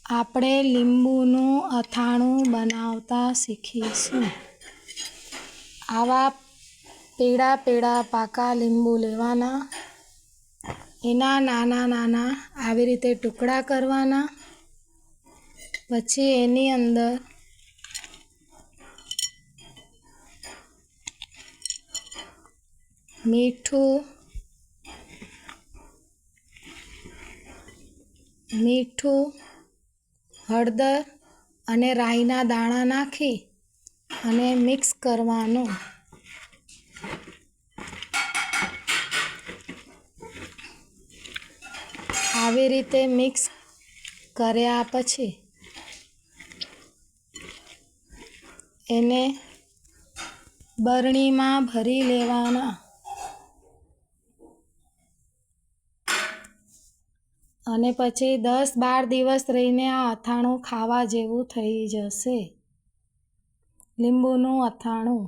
આપણે લીંબુનું અથાણું બનાવતા શીખીશું। આવા પીળા પીળા પાકા લીંબુ લેવાના, એના નાના નાના આવી રીતે ટુકડા કરવાના। પછી એની અંદર મીઠું, હળદર અને રાઈના દાણા નાખી અને મિક્સ કરવાનું। આવી રીતે મિક્સ કર્યા પછી એને બરણીમાં ભરી લેવાના અને પછી 10-12 દિવસ રહીને આ અથાણું ખાવા જેવું થઈ જશે, લીંબુનું અથાણું।